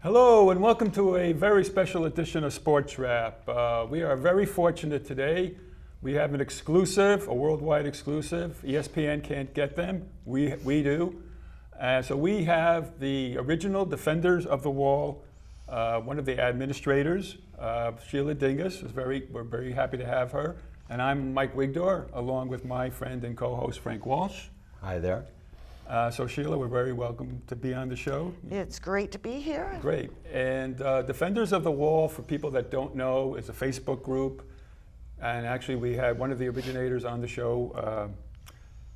Hello and welcome to a very special edition of Sports Wrap. We are very fortunate today. We have an exclusive, a worldwide exclusive. ESPN can't get them, we do. So we have the original Defenders of the Wall, one of the administrators, Sheilla Dingus. We're very happy to have her. And I'm Mike Wigdor, along with my friend and co-host Frank Walsh. Hi there. So Sheilla, we're very welcome to be on the show. It's great to be here. Great. And Defenders of the Wall, for people that don't know, is a Facebook group. And actually we had one of the originators on the show.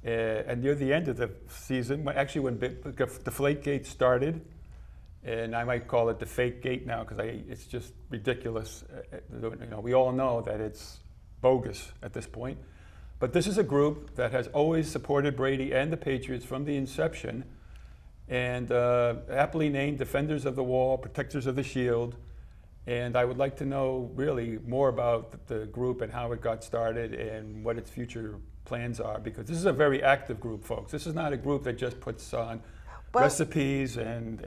And near the end of the season, actually when Deflategate started, and I might call it the Fake Gate now because it's just ridiculous. We all know that it's bogus at this point. But this is a group that has always supported Brady and the Patriots from the inception, and aptly named Defenders of the Wall, Protectors of the Shield. And I would like to know really more about the group and how it got started and what its future plans are, because this is a very active group, folks. This is not a group that just puts on recipes and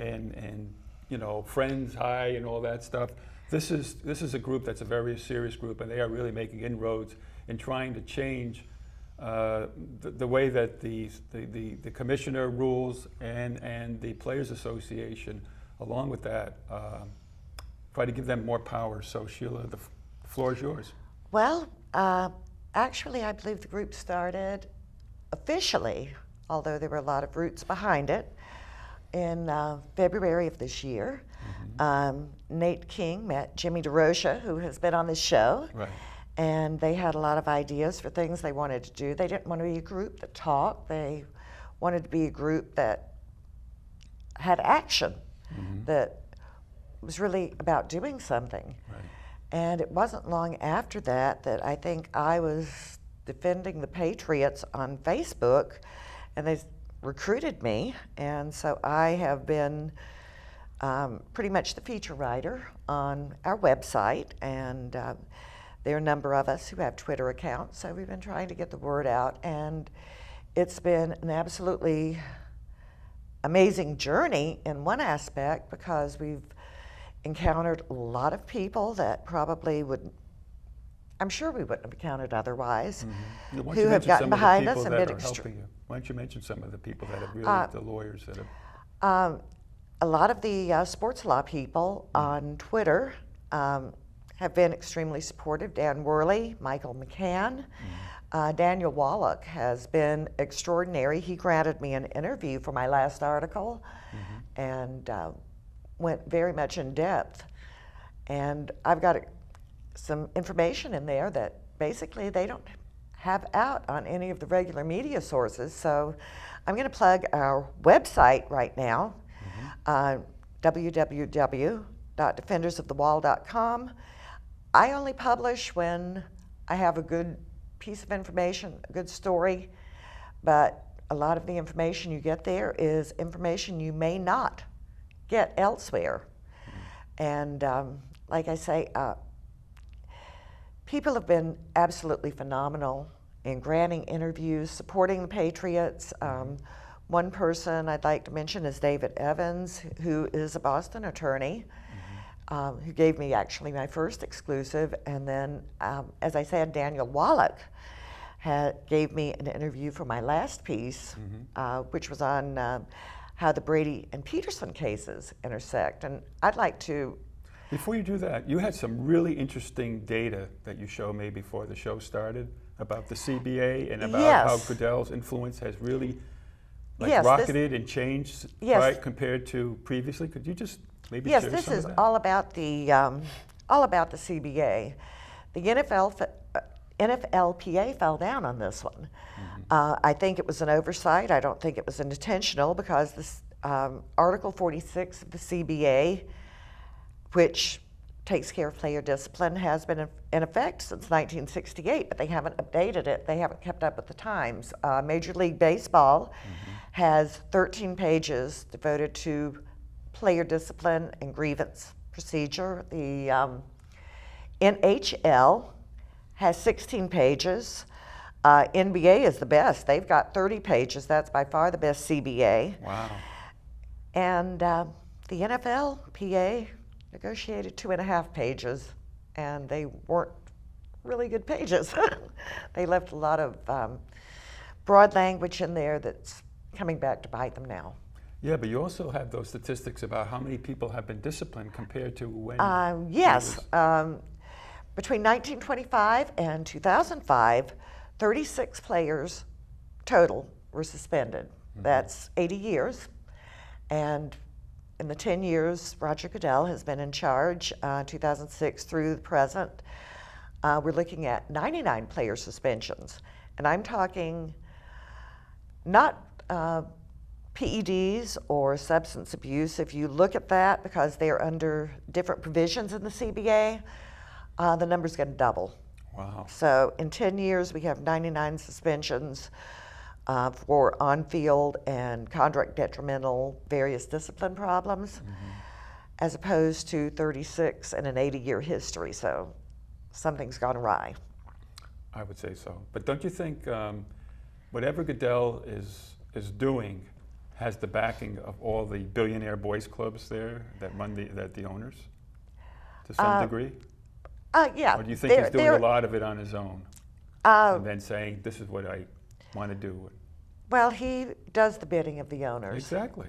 friends high and all that stuff. This is a group that's a very serious group, and they are really making inroads in trying to change the way that the commissioner rules and the Players Association, along with that, try to give them more power. So Sheilla, the floor is yours. Well, actually I believe the group started officially, although there were a lot of roots behind it, in February of this year. Nate King met Jimmy DeRocha, who has been on this show. Right. And they had a lot of ideas for things they wanted to do. They didn't want to be a group that talked. They wanted to be a group that had action, that was really about doing something. Right. And it wasn't long after that that I think I was defending the Patriots on Facebook, and they recruited me. And so I have been pretty much the feature writer on our website, and there are a number of us who have Twitter accounts, so we've been trying to get the word out, and it's been an absolutely amazing journey in one aspect, because we've encountered a lot of people that probably I'm sure we wouldn't have encountered otherwise, who have gotten behind us and been extreme. Why don't you mention some of the people that have really, the lawyers that have... A lot of the sports law people on Twitter have been extremely supportive. Dan Worley, Michael McCann, Daniel Wallach has been extraordinary. He granted me an interview for my last article and went very much in depth. And I've got some information in there that basically they don't have out on any of the regular media sources. So I'm going to plug our website right now, www.defendersofthewall.com. I only publish when I have a good piece of information, a good story, but a lot of the information you get there is information you may not get elsewhere. And like I say, people have been absolutely phenomenal in granting interviews, supporting the Patriots. One person I'd like to mention is David Evans, who is a Boston attorney, who gave me actually my first exclusive. And then, as I said, Daniel Wallach gave me an interview for my last piece, which was on how the Brady and Peterson cases intersect. And I'd like to... Before you do that, you had some really interesting data that you showed me before the show started about the CBA and about how Goodell's influence has really rocketed and changed, right, compared to previously. Could you just maybe share some of that? Yes, this is all about the CBA. The NFLPA fell down on this one. I think it was an oversight. I don't think it was intentional, because this Article 46 of the CBA, which takes care of player discipline, has been in effect since 1968, but they haven't updated it. They haven't kept up with the times. Major League Baseball has 13 pages devoted to player discipline and grievance procedure. The NHL has 16 pages. NBA is the best. They've got 30 pages. That's by far the best CBA. Wow. And the The NFLPA negotiated 2.5 pages, and they weren't really good pages. They left a lot of broad language in there that's coming back to bite them now. Yeah, but you also have those statistics about how many people have been disciplined compared to when. Yes. Between 1925 and 2005, 36 players total were suspended. Mm-hmm. That's 80 years. And in the 10 years Roger Goodell has been in charge, 2006 through the present, we're looking at 99 player suspensions. And I'm talking not PEDs or substance abuse. If you look at that, because they're under different provisions in the CBA, the number's going to double. Wow. So in 10 years, we have 99 suspensions for on-field and conduct detrimental various discipline problems, mm-hmm. as opposed to 36 in an 80-year history. So something's gone awry. I would say so. But don't you think whatever Goodell is doing has the backing of all the billionaire boys clubs there that run the owners to some degree? Yeah. Or do you think he's doing a lot of it on his own and then saying, this is what I want to do? Well, he does the bidding of the owners. Exactly.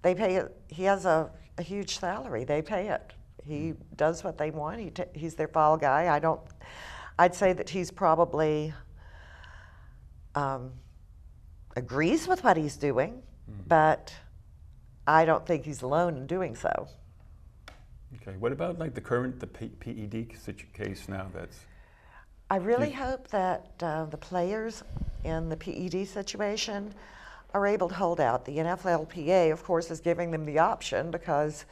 They pay it. He has a huge salary. They pay it. He does what they want. He's their fall guy. I'd say that he's probably agrees with what he's doing, but I don't think he's alone in doing so. Okay. What about like the PED case now? I really hope that the players in the PED situation are able to hold out. The NFLPA, of course, is giving them the option because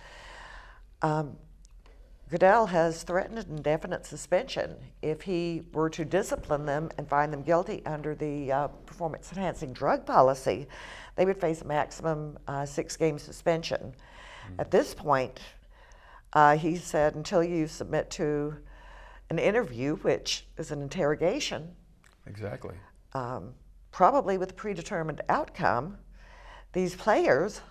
Goodell has threatened an indefinite suspension. If he were to discipline them and find them guilty under the performance-enhancing drug policy, they would face a maximum 6-game suspension. Mm-hmm. At this point, he said, until you submit to an interview, which is an interrogation, exactly, probably with a predetermined outcome, these players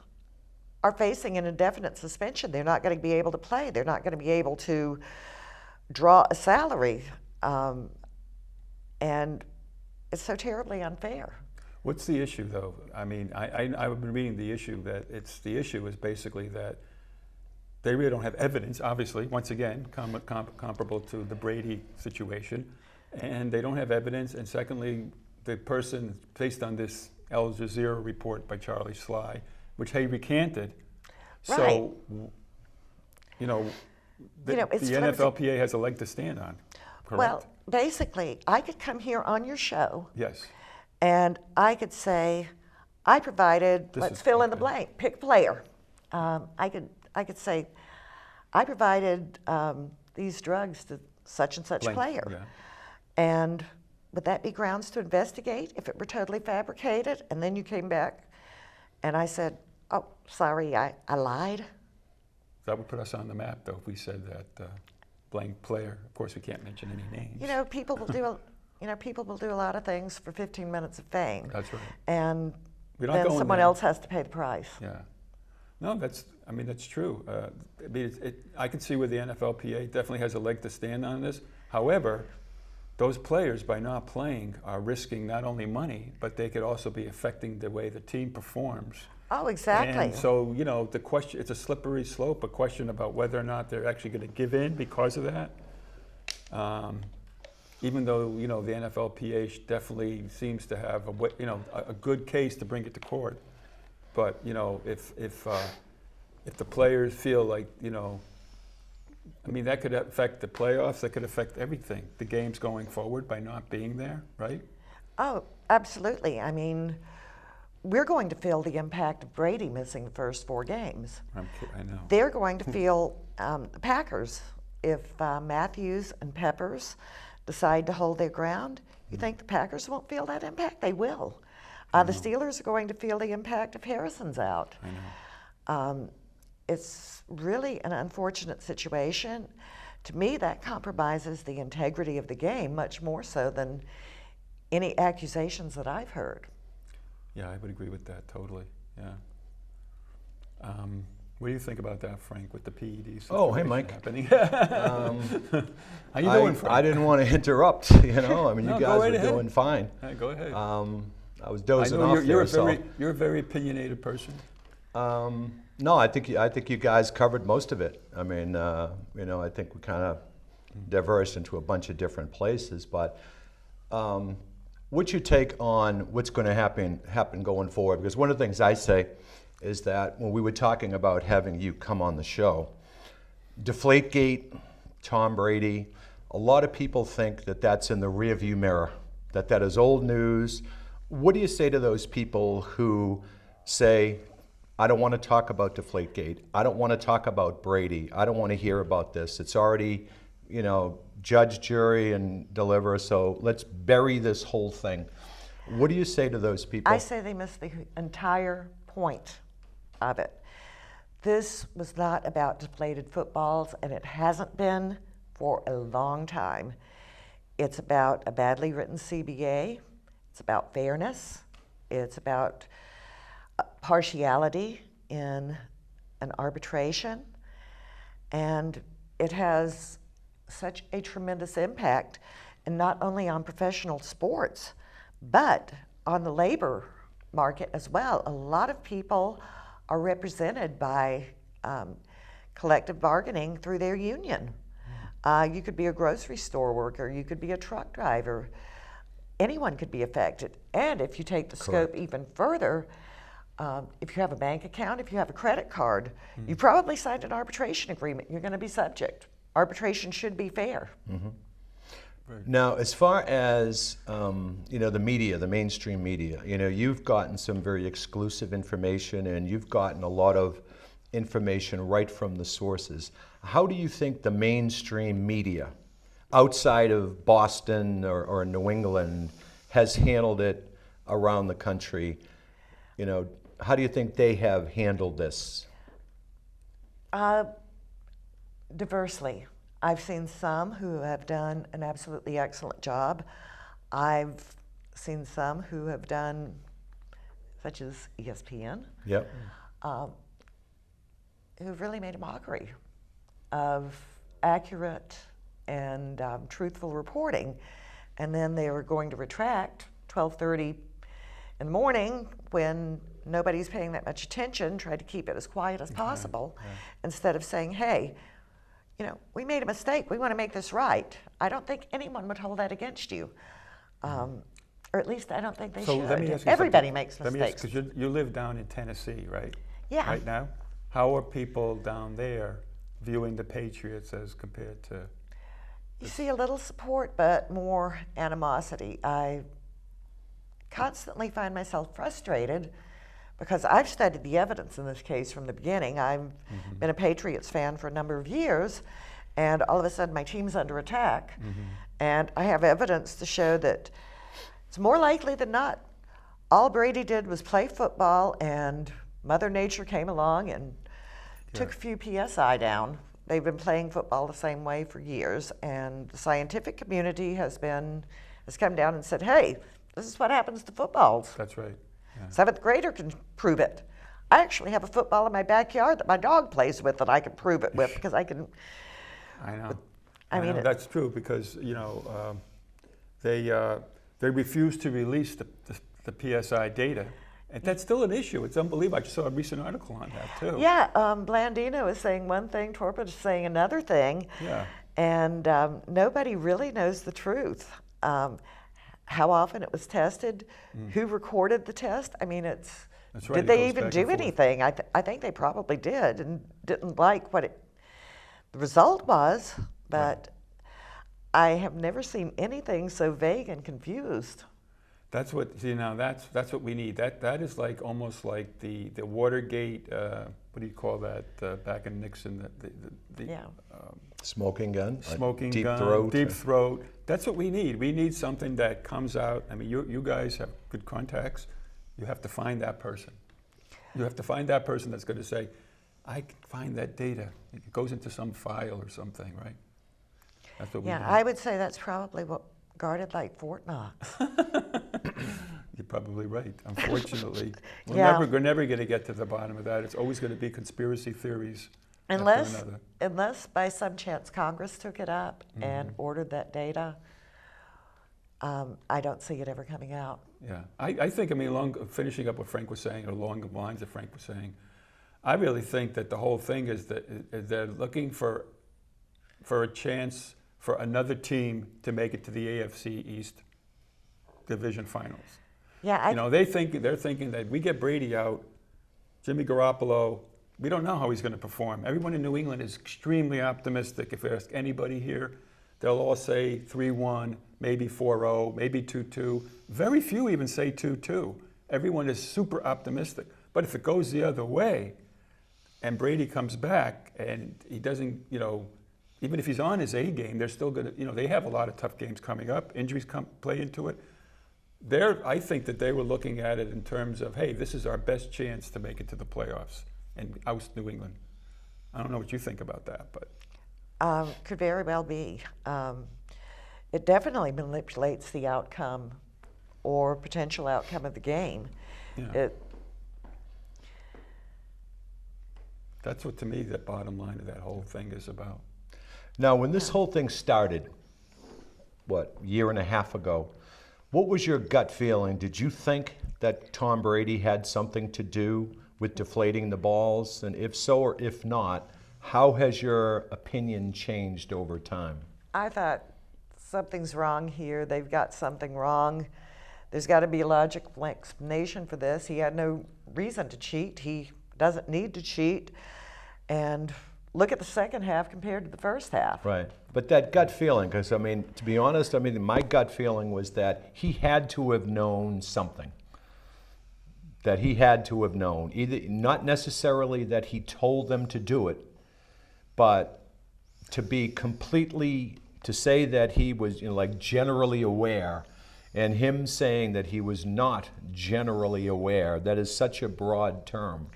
are facing an indefinite suspension. They're not going to be able to play. They're not going to be able to draw a salary. And it's so terribly unfair. What's the issue, though? I mean, I've been reading the issue that the issue is basically that they really don't have evidence, obviously, once again, comparable to the Brady situation, and they don't have evidence, and secondly, the person, based on this Al Jazeera report by Charlie Sly, which he recanted, right. So, the NFLPA has a leg to stand on, correct? Well, basically, I could come here on your show, yes, and I could say, I provided, let's fill in the blank, pick player. I could say, I provided these drugs to such and such player. Yeah. And would that be grounds to investigate if it were totally fabricated? And then you came back and I said, oh, sorry, I lied. That would put us on the map, though, if we said that blank player. Of course, we can't mention any names. You know, people will do a lot of things for 15 minutes of fame. That's right. And then someone else has to pay the price. Yeah. No, that's true. I can see where the NFLPA definitely has a leg to stand on this. However, those players, by not playing, are risking not only money, but they could also be affecting the way the team performs. Oh, exactly. And so, the question, it's a slippery slope, a question about whether or not they're actually going to give in because of that. Even though, the NFLPA definitely seems to have a good case to bring it to court. But, if the players feel like, that could affect the playoffs, that could affect everything, the games going forward by not being there, right? Oh, absolutely. I mean, we're going to feel the impact of Brady missing the first 4 games. I know. They're going to feel the Packers. If Matthews and Peppers decide to hold their ground, you think the Packers won't feel that impact? They will. The Steelers are going to feel the impact if Harrison's out. I know. It's really an unfortunate situation. To me, that compromises the integrity of the game much more so than any accusations that I've heard. Yeah, I would agree with that totally. Yeah. What do you think about that, Frank, with the PEDs? Oh, hey, Mike. Happening? How you doing, Frank? I didn't want to interrupt. I mean, No, you go guys right are ahead. doing fine. Go ahead. I was dozing I know off there. you're a very opinionated person. No, I think you guys covered most of it. I mean, I think we kind of diverged into a bunch of different places. But what's your take on what's going to happen going forward? Because one of the things I say is that when we were talking about having you come on the show, Deflategate, Tom Brady, a lot of people think that that's in the rearview mirror, that is old news. What do you say to those people who say, I don't want to talk about Deflategate, I don't want to talk about Brady, I don't want to hear about this, it's already, judge, jury, and deliver, so let's bury this whole thing. What do you say to those people? I say they missed the entire point of it. This was not about deflated footballs, and it hasn't been for a long time. It's about a badly written CBA. It's about fairness. It's about partiality in an arbitration. And it has such a tremendous impact, and not only on professional sports, but on the labor market as well. A lot of people are represented by collective bargaining through their union. You could be a grocery store worker, you could be a truck driver. Anyone could be affected. And if you take the scope even further, if you have a bank account, if you have a credit card, you probably signed an arbitration agreement. You're going to be subject. Arbitration should be fair. Mm-hmm. Now, as far as the media, the mainstream media, you've gotten some very exclusive information, and you've gotten a lot of information right from the sources. How do you think the mainstream media, outside of Boston or New England, has handled it around the country? How do you think they have handled this? Diversely. I've seen some who have done an absolutely excellent job. I've seen some who have done, such as ESPN, Yep. who've really made a mockery of accurate and truthful reporting. And then they were going to retract 12:30 in the morning when nobody's paying that much attention, try to keep it as quiet as possible, instead of saying, hey, we made a mistake, we want to make this right. I don't think anyone would hold that against you. Or at least I don't think they should. Let me ask you Everybody something. makes Let mistakes. Because you live down in Tennessee, right? Yeah. Right now? How are people down there viewing the Patriots as compared to... You see a little support, but more animosity. I constantly find myself frustrated because I've studied the evidence in this case from the beginning. I've been a Patriots fan for a number of years, and all of a sudden my team's under attack. And I have evidence to show that it's more likely than not all Brady did was play football, and Mother Nature came along and took a few PSI down. They've been playing football the same way for years, and the scientific community has come down and said, hey, this is what happens to footballs. That's right. Yeah. 7th grader can prove it. I actually have a football in my backyard that my dog plays with that I can prove it with because I can. I know. I mean, that's true because they refuse to release the PSI data, and that's still an issue. It's unbelievable. I just saw a recent article on that too. Yeah, Blandino is saying one thing, Torpid is saying another thing. Yeah. And nobody really knows the truth. How often it was tested, who recorded the test. I mean, That's right, did it they goes even back do and forth. anything? I think they probably did and didn't like what the result was, but I have never seen anything so vague and confused. That's what that's what we need. That is like almost like the Watergate. What do you call that? Back in Nixon, the Smoking gun, smoking deep gun, throat. deep throat. That's what we need. We need something that comes out. I mean, you guys have good contacts. You have to find that person. You have to find that person that's going to say, I can find that data. It goes into some file or something, right? That's what we need. I would say that's probably what guarded like Fort Knox. You're probably right. Unfortunately, Yeah. we're never going to get to the bottom of that. It's always going to be conspiracy theories after Unless, another. unless by some chance Congress took it up and ordered that data, I don't see it ever coming out. Yeah, I think, I mean, finishing up what Frank was saying, or along the lines that Frank was saying, I really think that the whole thing is that they're looking for a chance for another team to make it to the AFC East Division Finals. Yeah, They're thinking that we get Brady out, Jimmy Garoppolo, we don't know how he's going to perform. Everyone in New England is extremely optimistic. If you ask anybody here, they'll all say 3-1, maybe 4-0, maybe 2-2. Very few even say 2-2. Everyone is super optimistic. But if it goes the other way, and Brady comes back and he doesn't, even if he's on his A game, they're still going to, they have a lot of tough games coming up. Injuries play into it. I think that they were looking at it in terms of, hey, this is our best chance to make it to the playoffs and oust New England. I don't know what you think about that, but. could very well be. It definitely manipulates the outcome or potential outcome of the game. Yeah. That's what, to me, the bottom line of that whole thing is about. Now, when this whole thing started, what, a year and a half ago, what was your gut feeling? Did you think that Tom Brady had something to do with deflating the balls? And if so or if not, how has your opinion changed over time? I thought something's wrong here. They've got something wrong. There's got to be a logical explanation for this. He had no reason to cheat. He doesn't need to cheat. And look at the second half compared to the first half. Right. But that gut feeling, because, I mean, to be honest, I mean, my gut feeling was that he had to have known something. That he had to have known. Either, not necessarily that he told them to do it, but to be completely, to say that he was, like generally aware, and him saying that he was not generally aware, that is such a broad term.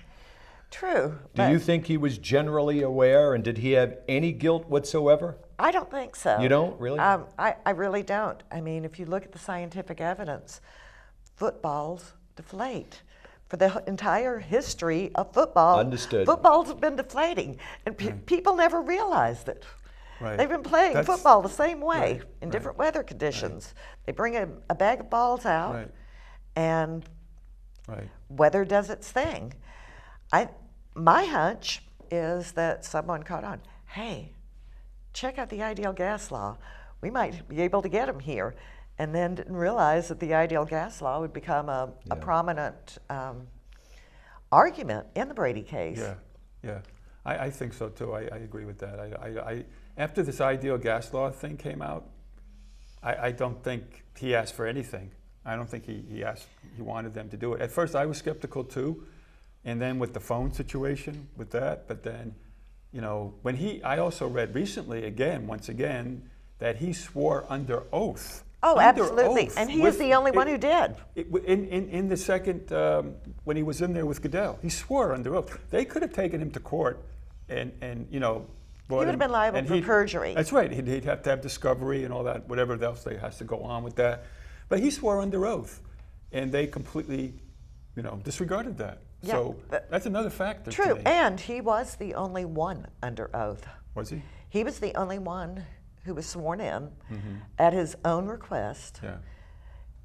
True. Do you think he was generally aware, and did he have any guilt whatsoever? I don't think so. You don't, really? I really don't. I mean, if you look at the scientific evidence, footballs deflate. For the entire history of football, Understood. Footballs have been deflating, and people never realized it. Right. They've been playing football the same way in different weather conditions. Right. They bring a bag of balls out, Right. and Right. weather does its thing. My hunch is that someone caught on, hey, check out the ideal gas law. We might be able to get them here. And then didn't realize that the ideal gas law would become a prominent argument in the Brady case. Yeah. I think so too. I agree with that. After this ideal gas law thing came out, I don't think he asked for anything. I don't think he wanted them to do it. At first I was skeptical too, and then with the phone situation with that, but then, I also read recently once again, that he swore under oath. Oh, Under absolutely. oath And he is the only one who did. In the second, when he was in there with Goodell, he swore under oath. They could have taken him to court and He would have been liable for perjury. That's right. He'd have to have discovery and all that, whatever else has to go on with that. But he swore under oath, and they completely, disregarded that. Yeah, So that's another factor. True, to me. and he was the only one under oath. Was he? He was the only one who was sworn in at his own request. Yeah.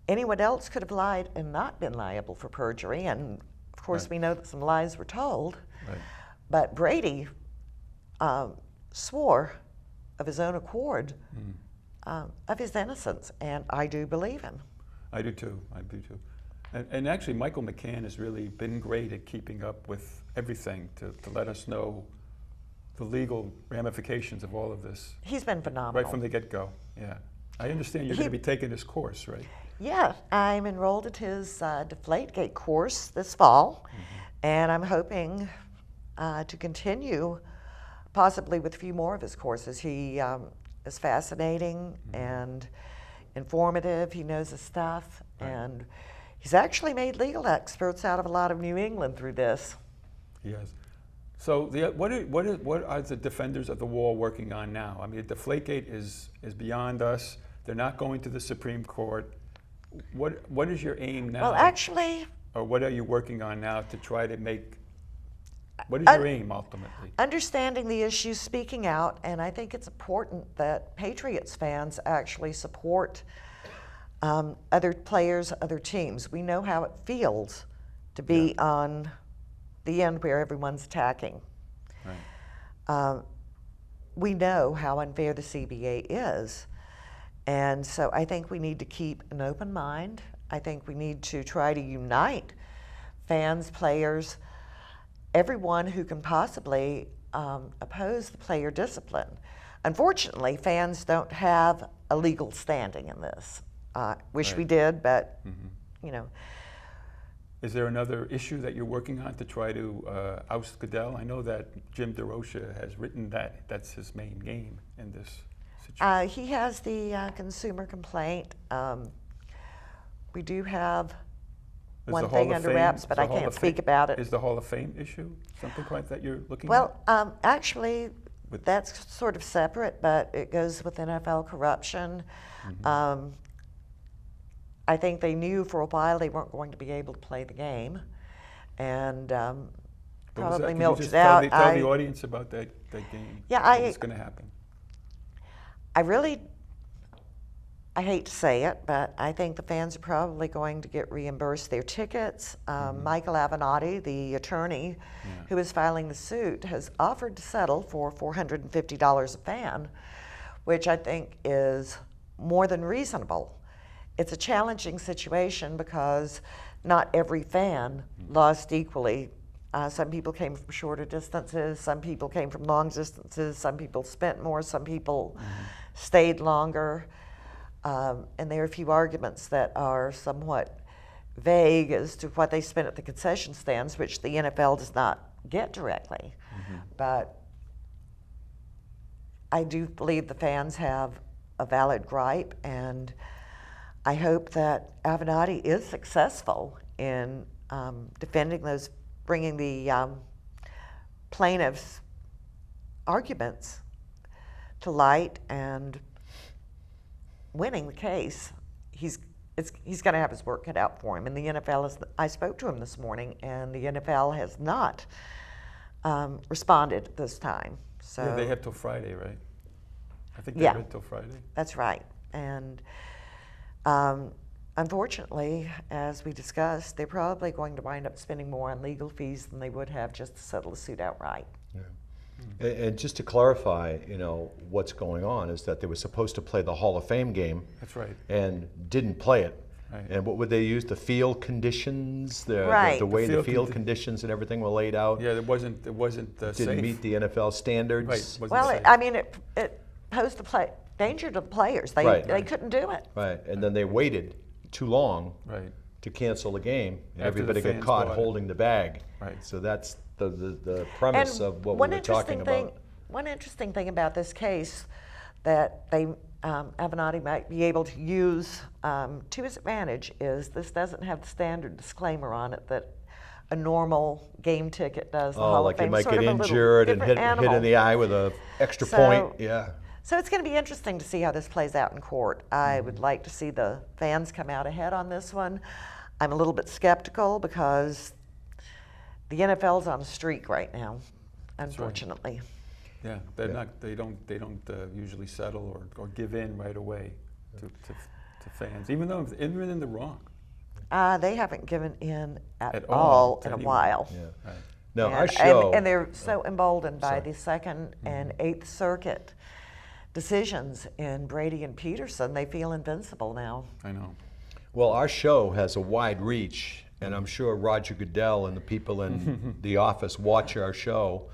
Anyone else could have lied and not been liable for perjury, and of course Right. we know that some lies were told. Right. But Brady swore of his own accord of his innocence, and I do believe him. I do too. And actually, Michael McCann has really been great at keeping up with everything to let us know the legal ramifications of all of this. He's been phenomenal. Right from the get-go, yeah. I understand you're going to be taking this course, right? Yeah, I'm enrolled at his Deflategate course this fall, and I'm hoping to continue possibly with a few more of his courses. He is fascinating and informative. He knows his stuff, and he's actually made legal experts out of a lot of New England through this. He has. So what are the defenders of the wall working on now? I mean, Deflategate is beyond us. They're not going to the Supreme Court. what is your aim now? Well, actually, or what are you working on now to try to make? What is your aim ultimately? understanding the issues, speaking out, and I think it's important that Patriots fans actually support other players, other teams. We know how it feels to be on the end where everyone's attacking. Right. We know how unfair the CBA is. And so I think we need to keep an open mind. I think we need to try to unite fans, players, everyone who can possibly oppose the player discipline. Unfortunately, fans don't have a legal standing in this. Wish we did, but, you know. Is there another issue that you're working on to try to oust Goodell? I know that Jim DeRocha has written that that's his main game in this situation. He has the consumer complaint. We do have one thing under wraps, but I can't speak about it. Is the Hall of Fame issue something like that you're looking at? Well, actually, that's sort of separate, but it goes with NFL corruption. I think they knew for a while they weren't going to be able to play the game, and probably milked it out. Tell the audience about that game. Yeah, what's going to happen? I hate to say it, but I think the fans are probably going to get reimbursed their tickets. Michael Avenatti, the attorney who is filing the suit, has offered to settle for $450 a fan, which I think is more than reasonable. It's a challenging situation because not every fan lost equally. Some people came from shorter distances, some people came from long distances, some people spent more, some people stayed longer. And there are a few arguments that are somewhat vague as to what they spent at the concession stands, which the NFL does not get directly. But I do believe the fans have a valid gripe, and I hope that Avenatti is successful in defending those, bringing the plaintiffs' arguments to light and winning the case. He's going to have his work cut out for him. And the NFL I spoke to him this morning, and the NFL has not responded at this time. So yeah, they have till Friday, right? I think they have till Friday. That's right. And unfortunately, as we discussed, they're probably going to wind up spending more on legal fees than they would have just to settle the suit outright. Yeah. And just to clarify, what's going on is that they were supposed to play the Hall of Fame game. That's right. And didn't play it. Right. And what would they use? The field conditions, the way the field conditions and everything were laid out. Yeah, it wasn't didn't safe. meet the NFL standards. Right. Well, it posed danger to the players. They couldn't do it. Right, and then they waited too long to cancel the game, and everybody got caught holding the bag. Right. So that's the premise of what we were talking about. One interesting thing about this case that Avenatti might be able to use to his advantage is this doesn't have the standard disclaimer on it that a normal game ticket does. Like you might get injured and hit in the eye with an extra point. Yeah. So it's going to be interesting to see how this plays out in court. I would like to see the fans come out ahead on this one. I'm a little bit skeptical because the NFL's on a streak right now, unfortunately. Yeah, they don't usually settle or give in right away to fans, even in the wrong. They haven't given in at all in a while. Yeah. Right. No, our show, and they're so emboldened by the Second and Eighth Circuit decisions in Brady and Peterson. They feel invincible now. I know. Well, our show has a wide reach, and I'm sure Roger Goodell and the people in the office watch our show.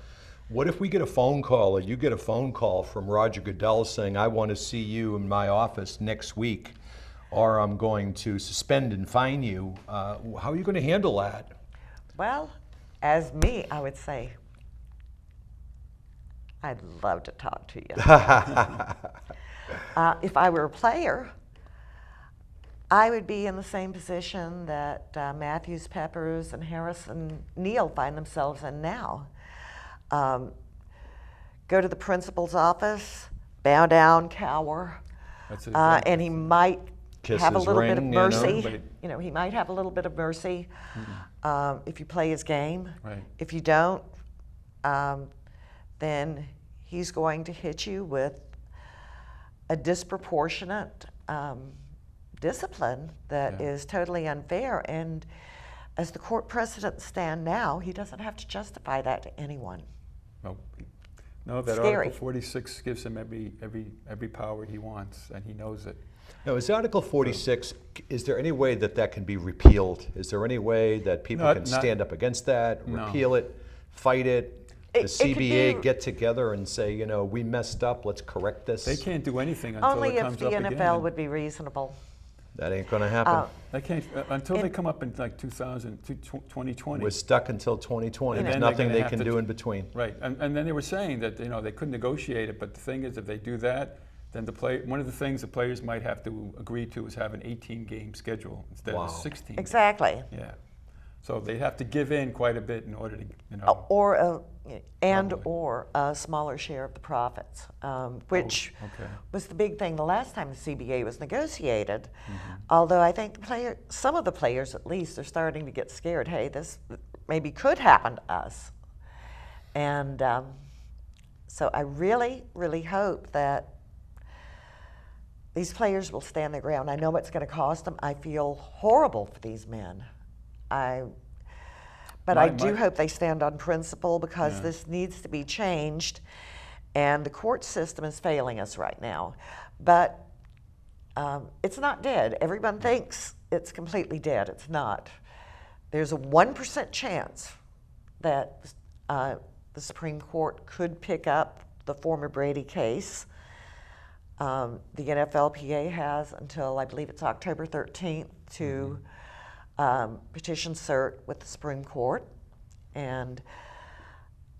What if we get a phone call, or you get a phone call from Roger Goodell saying, I want to see you in my office next week, or I'm going to suspend and fine you? How are you going to handle that? Well, as me, I would say, I'd love to talk to you. If I were a player, I would be in the same position that Matthews, Peppers, and Harris and Neal find themselves in now. Go to the principal's office, bow down, cower, and he might Kiss have a his little ring, bit of you know? mercy. Right. You know, he might have a little bit of mercy if you play his game. Right. If you don't, then he's going to hit you with a disproportionate discipline that is totally unfair. And as the court precedents stand now, he doesn't have to justify that to anyone. No, that Scary. Article 46 gives him every power he wants, and he knows it. Now, is Article 46, is there any way that that can be repealed? Is there any way that people can stand up against that, repeal it, fight it? The CBA get together and say, you know, we messed up, let's correct this? They can't do anything until Only it if comes the up NFL again. would be reasonable. That ain't going to happen. They can't until they come up in like 2020. We're stuck until 2020. And There's then they're nothing gonna they have can to do in between. Right, and then they were saying that they couldn't negotiate it, but the thing is, if they do that, then one of the things the players might have to agree to is have an 18-game schedule instead of a 16. Exactly. Yeah, so they have to give in quite a bit in order to, Or a smaller share of the profits, which was the big thing the last time the CBA was negotiated. Although I think some of the players at least are starting to get scared. Hey, this maybe could happen to us. And so I really, really hope that these players will stand their ground. I know it's going to cost them. I feel horrible for these men. But I do hope they stand on principle, because this needs to be changed, and the court system is failing us right now. But it's not dead. Everyone thinks it's completely dead. It's not. There's a 1% chance that the Supreme Court could pick up the former Brady case. The NFLPA has until, I believe it's October 13th, to petition cert with the Supreme Court. And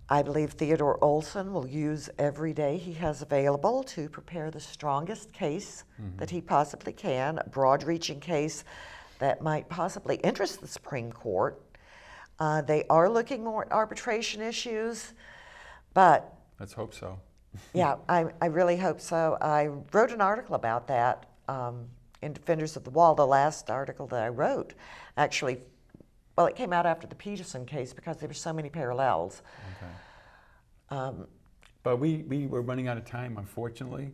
I believe Theodore Olson will use every day he has available to prepare the strongest case that he possibly can, a broad-reaching case that might possibly interest the Supreme Court. They are looking more at arbitration issues, but... Let's hope so. Yeah, I really hope so. I wrote an article about that in Defenders of the Wall. The last article that I wrote, actually, well, it came out after the Peterson case because there were so many parallels. But we were running out of time, unfortunately.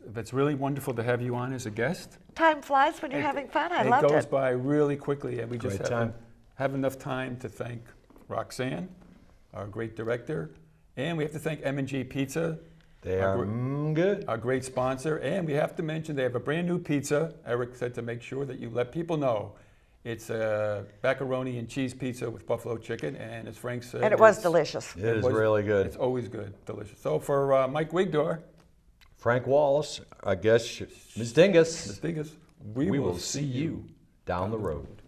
That's really wonderful to have you on as a guest. Time flies when you're having fun. I loved it. it. It goes by really quickly, and we just Great have enough time to thank Roxanne, our great director, and we have to thank M&G Pizza. They are good. Our great sponsor, and we have to mention they have a brand new pizza. Eric said to make sure that you let people know. It's a macaroni and cheese pizza with buffalo chicken, and as Frank said, and it was delicious. It is really good. It's always good, delicious. So for Mike Wigdor, Frank Walsh, I guess, Ms. Dingus, we will see you down the road.